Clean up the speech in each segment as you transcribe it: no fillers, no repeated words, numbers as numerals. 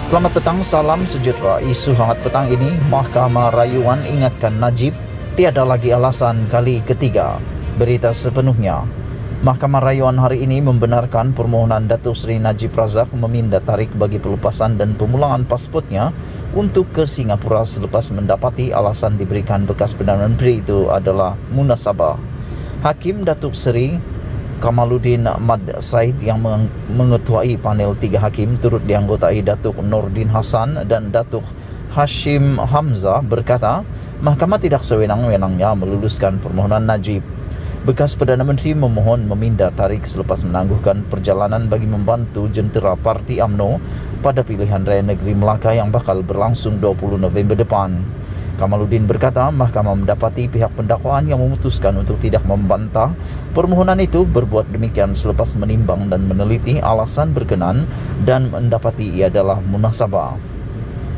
Selamat petang, salam sejahtera. Isu hangat petang ini, Mahkamah Rayuan ingatkan Najib tiada lagi alasan kali ketiga. Berita sepenuhnya. Mahkamah Rayuan hari ini membenarkan permohonan Datuk Seri Najib Razak meminda tarik bagi pelepasan dan pemulangan pasportnya untuk ke Singapura selepas mendapati alasan diberikan bekas Perdana Menteri itu adalah munasabah. Hakim Datuk Seri Kamaluddin Ahmad Said yang mengetuai panel 3 hakim turut dianggotai Datuk Nordin Hassan dan Datuk Hashim Hamzah berkata, Mahkamah tidak sewenang-wenangnya meluluskan permohonan Najib. Bekas Perdana Menteri memohon meminda tarik selepas menangguhkan perjalanan bagi membantu jentera Parti UMNO pada pilihan raya negeri Melaka yang bakal berlangsung 20 November depan. Kamaluddin berkata, Mahkamah mendapati pihak pendakwaan yang memutuskan untuk tidak membantah permohonan itu berbuat demikian selepas menimbang dan meneliti alasan berkenan dan mendapati ia adalah munasabah.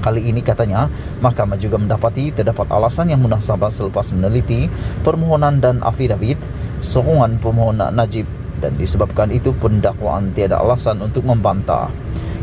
Kali ini katanya, Mahkamah juga mendapati terdapat alasan yang munasabah selepas meneliti permohonan dan afidavit sokongan pemohon Najib dan disebabkan itu pendakwaan tiada alasan untuk membantah.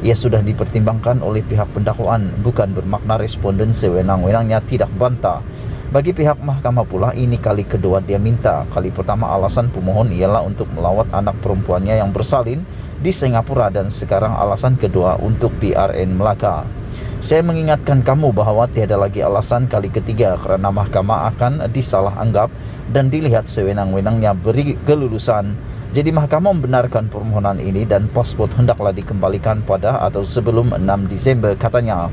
Ia sudah dipertimbangkan oleh pihak pendakwaan, bukan bermakna responden sewenang-wenangnya tidak bantah. Bagi pihak mahkamah pula, ini kali kedua dia minta. Kali pertama alasan pemohon ialah untuk melawat anak perempuannya yang bersalin di Singapura dan sekarang alasan kedua untuk PRN Melaka. Saya mengingatkan kamu bahawa tiada lagi alasan kali ketiga kerana mahkamah akan disalah anggap dan dilihat sewenang-wenangnya beri kelulusan. Jadi mahkamah membenarkan permohonan ini dan pasport hendaklah dikembalikan pada atau sebelum 6 Disember katanya.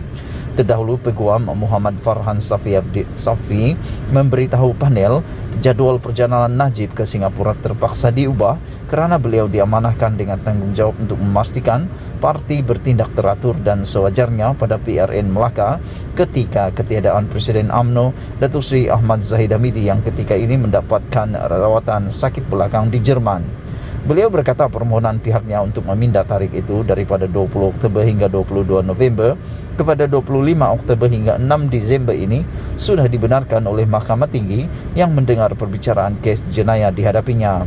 Terdahulu Peguam Muhammad Farhan Safi memberitahu panel jadual perjalanan Najib ke Singapura terpaksa diubah kerana beliau diamanahkan dengan tanggungjawab untuk memastikan parti bertindak teratur dan sewajarnya pada PRN Melaka ketika ketiadaan Presiden UMNO Datuk Seri Ahmad Zahid Hamidi yang ketika ini mendapatkan rawatan sakit belakang di Jerman. Beliau berkata permohonan pihaknya untuk meminda tarik itu daripada 20 Oktober hingga 22 November kepada 25 Oktober hingga 6 Disember ini sudah dibenarkan oleh Mahkamah Tinggi yang mendengar perbicaraan kes jenayah dihadapinya.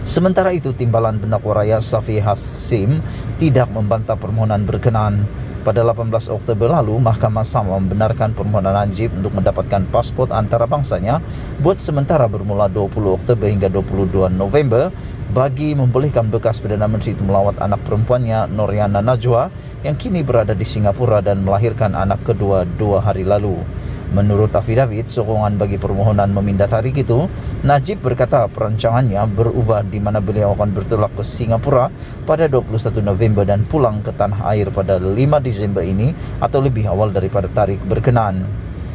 Sementara itu, Timbalan Pendakwa Raya Safi Hasim tidak membantah permohonan berkenaan. Pada 18 Oktober lalu, Mahkamah sama membenarkan permohonan Najib untuk mendapatkan pasport antarabangsanya buat sementara bermula 20 Oktober hingga 22 November bagi membolehkan bekas Perdana Menteri itu melawat anak perempuannya Noriana Najwa yang kini berada di Singapura dan melahirkan anak kedua 2 hari lalu. Menurut afidavit sokongan bagi permohonan meminda tarik itu, Najib berkata perancangannya berubah di mana beliau akan bertolak ke Singapura pada 21 November dan pulang ke tanah air pada 5 Disember ini atau lebih awal daripada tarik berkenaan.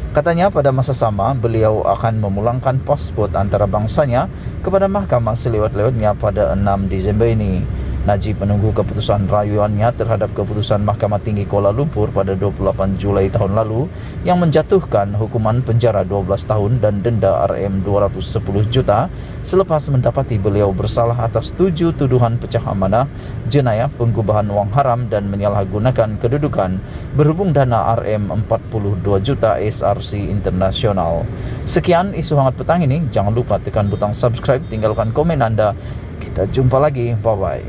Katanya pada masa sama, beliau akan memulangkan pasport antarabangsanya kepada mahkamah selewat-lewatnya pada 6 Disember ini. Najib menunggu keputusan rayuannya terhadap keputusan Mahkamah Tinggi Kuala Lumpur pada 28 Julai tahun lalu yang menjatuhkan hukuman penjara 12 tahun dan denda RM210 juta selepas mendapati beliau bersalah atas 7 tuduhan pecah amanah, jenayah, pengubahan wang haram dan menyalahgunakan kedudukan berhubung dana RM42 juta SRC Internasional. Sekian isu hangat petang ini. Jangan lupa tekan butang subscribe, tinggalkan komen anda. Kita jumpa lagi. Bye-bye.